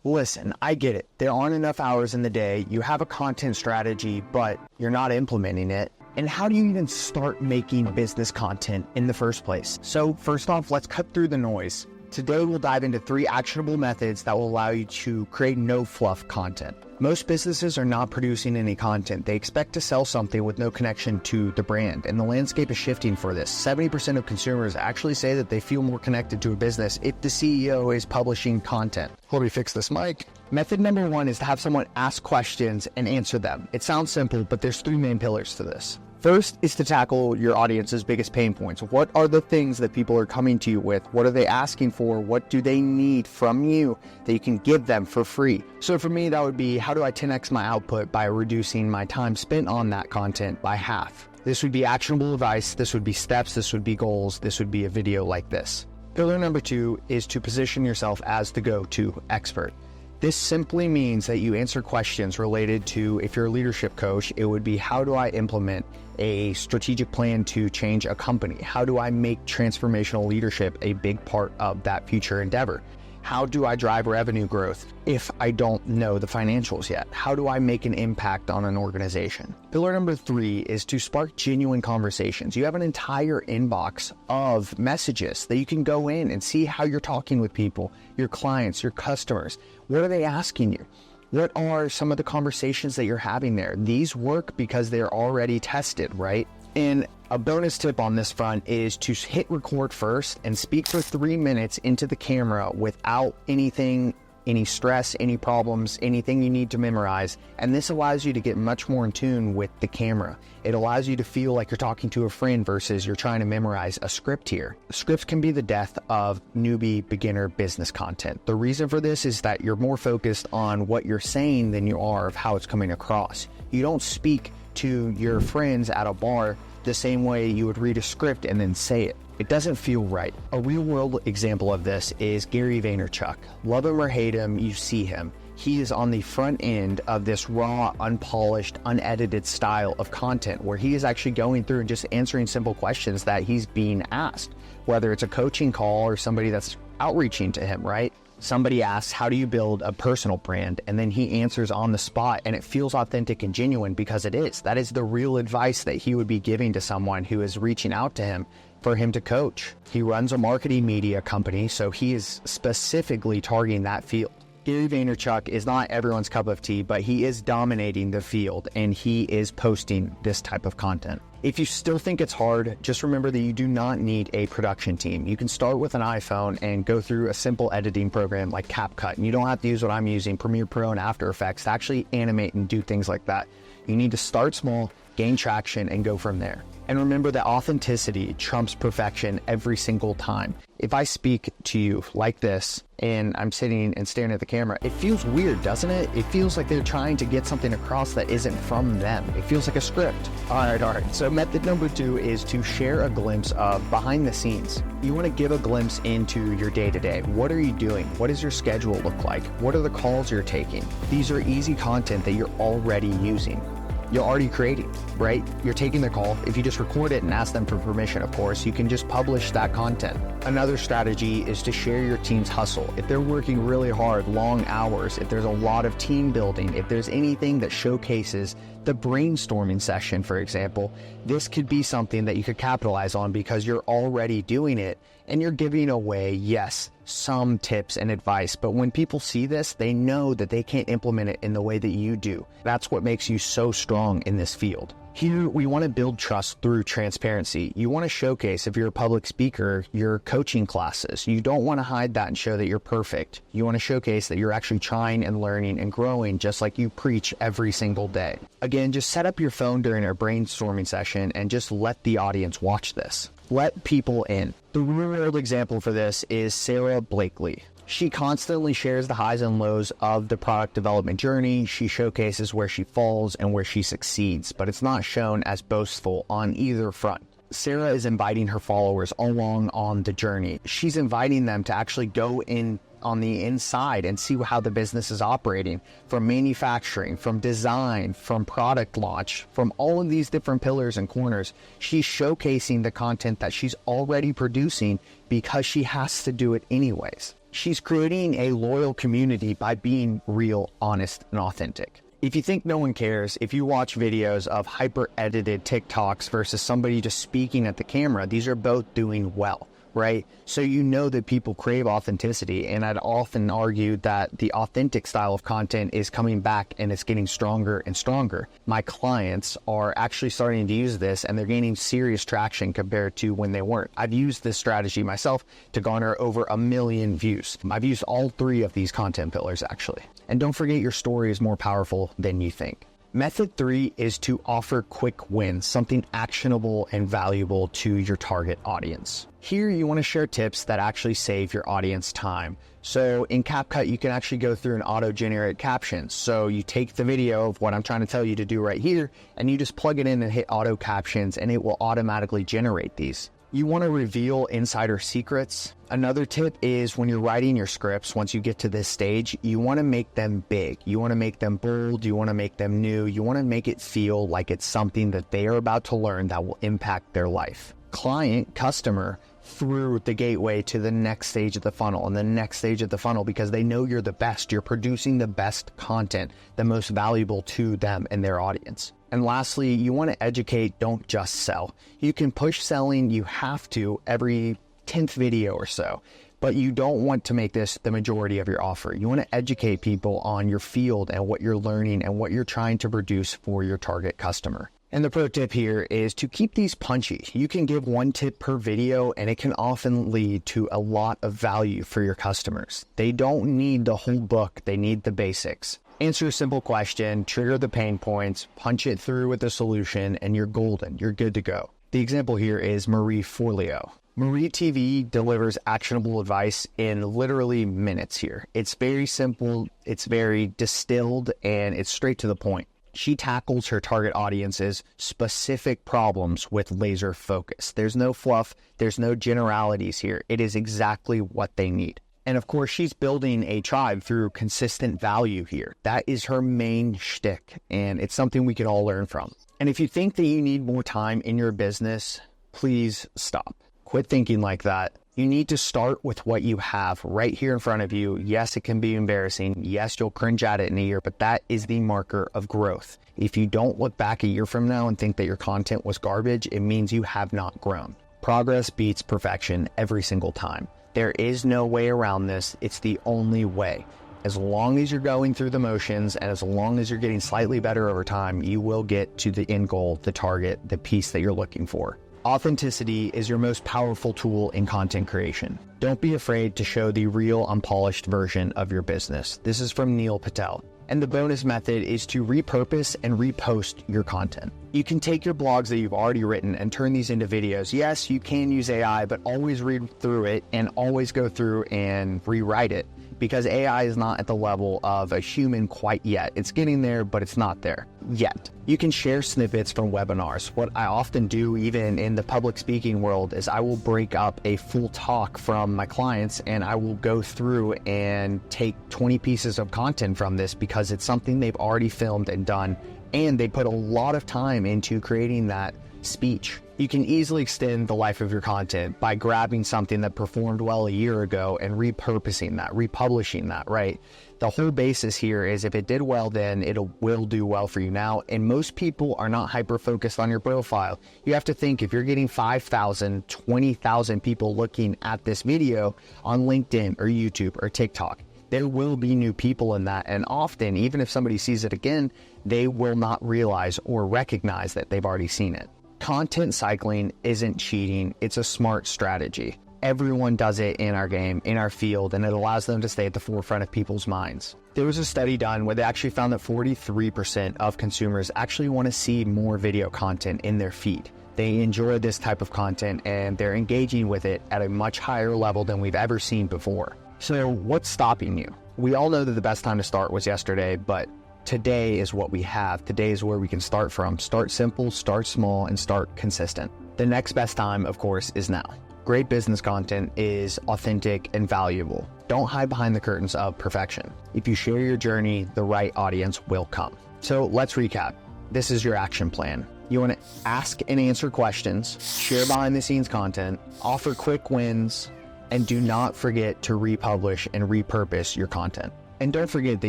Listen, I get it. There aren't enough hours in the day. You have a content strategy, but you're not implementing it. And how do you even start making business content in the first place? So first off, let's cut through the noise. Today, we'll dive into 3 actionable methods that will allow you to create no fluff content. Most businesses are not producing any content. They expect to sell something with no connection to the brand, and the landscape is shifting for this. 70% of consumers actually say that they feel more connected to a business if the CEO is publishing content. Let me fix this mic. Method number 1 is to have someone ask questions and answer them. It sounds simple, but there's 3 main pillars to this. First is to tackle your audience's biggest pain points. What are the things that people are coming to you with? What are they asking for? What do they need from you that you can give them for free? So for me, that would be, how do I 10x my output by reducing my time spent on that content by half? This would be actionable advice. This would be steps. This would be goals. This would be a video like this. Pillar number 2 is to position yourself as the go-to expert. This simply means that you answer questions related to, if you're a leadership coach, it would be, how do I implement a strategic plan to change a company? How do I make transformational leadership a big part of that future endeavor? How do I drive revenue growth if I don't know the financials yet? How do I make an impact on an organization? Pillar number 3 is to spark genuine conversations. You have an entire inbox of messages that you can go in and see how you're talking with people, your clients, your customers. What are they asking you? What are some of the conversations that you're having there? These work because they're already tested, right? And a bonus tip on this front is to hit record first and speak for 3 minutes into the camera without anything, any stress, any problems, anything you need to memorize. And this allows you to get much more in tune with the camera. It allows you to feel like you're talking to a friend versus you're trying to memorize a script here. Scripts can be the death of newbie, beginner business content. The reason for this is that you're more focused on what you're saying than you are of how it's coming across. You don't speak to your friends at a bar the same way you would read a script and then say it. It doesn't feel right. A real world example of this is Gary Vaynerchuk. Love him or hate him, you see him. He is on the front end of this raw, unpolished, unedited style of content where he is actually going through and just answering simple questions that he's being asked, whether it's a coaching call or somebody that's outreaching to him, right? Somebody asks, how do you build a personal brand? And then he answers on the spot, and it feels authentic and genuine because it is. That is the real advice that he would be giving to someone who is reaching out to him for him to coach. He runs a marketing media company, so he is specifically targeting that field. Gary Vaynerchuk is not everyone's cup of tea, but he is dominating the field and he is posting this type of content. If you still think it's hard, just remember that you do not need a production team. You can start with an iPhone and go through a simple editing program like CapCut, and you don't have to use what I'm using, Premiere Pro and After Effects, to actually animate and do things like that. You need to start small, gain traction, and go from there. And remember that authenticity trumps perfection every single time. If I speak to you like this and I'm sitting and staring at the camera, it feels weird, doesn't it? It feels like they're trying to get something across that isn't from them. It feels like a script. All right. So method number 2 is to share a glimpse of behind the scenes. You want to give a glimpse into your day-to-day. What are you doing? What does your schedule look like? What are the calls you're taking? These are easy content that you're already using. You're already creating, right? You're taking the call. If you just record it and ask them for permission, of course, you can just publish that content. Another strategy is to share your team's hustle. If they're working really hard, long hours, if there's a lot of team building, if there's anything that showcases the brainstorming session, for example, this could be something that you could capitalize on because you're already doing it and you're giving away, yes, some tips and advice, but when people see this, they know that they can't implement it in the way that you do. That's what makes you so strong in this field. Here, we want to build trust through transparency. You want to showcase, if you're a public speaker, your coaching classes. You don't want to hide that and show that you're perfect. You want to showcase that you're actually trying and learning and growing just like you preach every single day. Again, just set up your phone during a brainstorming session and just let the audience watch this. Let people in. The real world example for this is Sarah Blakely. She constantly shares the highs and lows of the product development journey. She showcases where she falls and where she succeeds, but it's not shown as boastful on either front. Sarah is inviting her followers along on the journey. She's inviting them to actually go in on the inside and see how the business is operating, from manufacturing, from design, from product launch, from all of these different pillars and corners. She's showcasing the content that she's already producing because she has to do it anyways. She's creating a loyal community by being real, honest, and authentic. If you think no one cares, if you watch videos of hyper-edited TikToks versus somebody just speaking at the camera, these are both doing well, right? So you know that people crave authenticity, and I'd often argue that the authentic style of content is coming back and it's getting stronger and stronger. My clients are actually starting to use this, and they're gaining serious traction compared to when they weren't. I've used this strategy myself to garner over 1 million views. I've used all 3 of these content pillars actually. And don't forget, your story is more powerful than you think. Method 3 is to offer quick wins, something actionable and valuable to your target audience. Here you want to share tips that actually save your audience time. So in CapCut, you can actually go through and auto-generate captions. So you take the video of what I'm trying to tell you to do right here, and you just plug it in and hit auto captions, and it will automatically generate these. You want to reveal insider secrets. Another tip is when you're writing your scripts, once you get to this stage, you want to make them big. You want to make them bold. You want to make them new. You want to make it feel like it's something that they are about to learn that will impact their life. Client, customer, through the gateway to the next stage of the funnel and the next stage of the funnel, because they know you're the best. You're producing the best content, the most valuable to them and their audience. And lastly, you want to educate, don't just sell. You can push selling, you have to, every 10th video or so, but you don't want to make this the majority of your offer. You want to educate people on your field and what you're learning and what you're trying to produce for your target customer. And the pro tip here is to keep these punchy. You can give 1 tip per video, and it can often lead to a lot of value for your customers. They don't need the whole book, they need the basics. Answer a simple question, trigger the pain points, punch it through with a solution, and you're golden. You're good to go. The example here is Marie Forleo. Marie TV delivers actionable advice in literally minutes here. It's very simple, it's very distilled, and it's straight to the point. She tackles her target audience's specific problems with laser focus. There's no fluff, there's no generalities here. It is exactly what they need. And of course, she's building a tribe through consistent value here. That is her main shtick, and it's something we can all learn from. And if you think that you need more time in your business, please stop. Quit thinking like that. You need to start with what you have right here in front of you. Yes, it can be embarrassing. Yes, you'll cringe at it in a year, but that is the marker of growth. If you don't look back a year from now and think that your content was garbage, it means you have not grown. Progress beats perfection every single time. There is no way around this. It's the only way. As long as you're going through the motions and as long as you're getting slightly better over time, you will get to the end goal, the target, the piece that you're looking for. Authenticity is your most powerful tool in content creation. Don't be afraid to show the real, unpolished version of your business. This is from Neil Patel. And the bonus method is to repurpose and repost your content. You can take your blogs that you've already written and turn these into videos. Yes, you can use AI, but always read through it and always go through and rewrite it, because AI is not at the level of a human quite yet. It's getting there, but it's not there yet. You can share snippets from webinars. What I often do, even in the public speaking world, is I will break up a full talk from my clients and I will go through and take 20 pieces of content from this, because it's something they've already filmed and done, and they put a lot of time into creating that speech. You can easily extend the life of your content by grabbing something that performed well a year ago and repurposing that, republishing that, right? The whole basis here is if it did well then, it will do well for you now. And most people are not hyper-focused on your profile. You have to think, if you're getting 5,000, 20,000 people looking at this video on LinkedIn or YouTube or TikTok, there will be new people in that. And often, even if somebody sees it again, they will not realize or recognize that they've already seen it. Content cycling isn't cheating, it's a smart strategy. Everyone does it in our game, in our field, and it allows them to stay at the forefront of people's minds. There was a study done where they actually found that 43% of consumers actually want to see more video content in their feed. They enjoy this type of content and they're engaging with it at a much higher level than we've ever seen before. So what's stopping you? We all know that the best time to start was yesterday, but today is what we have. Today is where we can start from. Start simple, start small, and start consistent. The next best time, of course, is now. Great business content is authentic and valuable. Don't hide behind the curtains of perfection. If you share your journey, the right audience will come. So let's recap. This is your action plan. You want to ask and answer questions, share behind the scenes content, offer quick wins, And do not forget to republish and repurpose your content. And don't forget that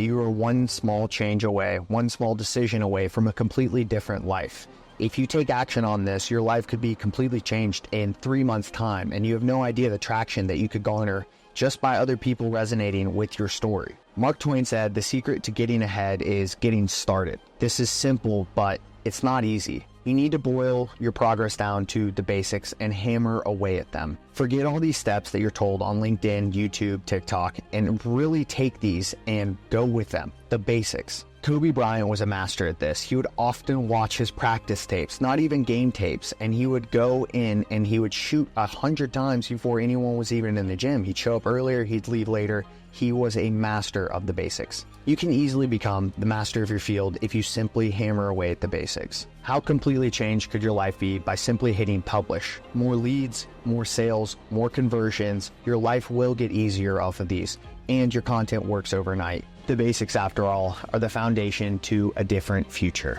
you are one small change away, one small decision away from a completely different life. If you take action on this, your life could be completely changed in 3 months' time, and you have no idea the traction that you could garner just by other people resonating with your story. Mark Twain said, "The secret to getting ahead is getting started." This is simple, but it's not easy. You need to boil your progress down to the basics and hammer away at them. Forget all these steps that you're told on LinkedIn, YouTube, TikTok, and really take these and go with them. The basics. Kobe Bryant was a master at this. He would often watch his practice tapes, not even game tapes, and he would go in and he would shoot 100 times before anyone was even in the gym. He'd show up earlier, he'd leave later. He was a master of the basics. You can easily become the master of your field if you simply hammer away at the basics. How completely changed could your life be by simply hitting publish? More leads, more sales, more conversions. Your life will get easier off of these, and your content works overnight. The basics, after all, are the foundation to a different future.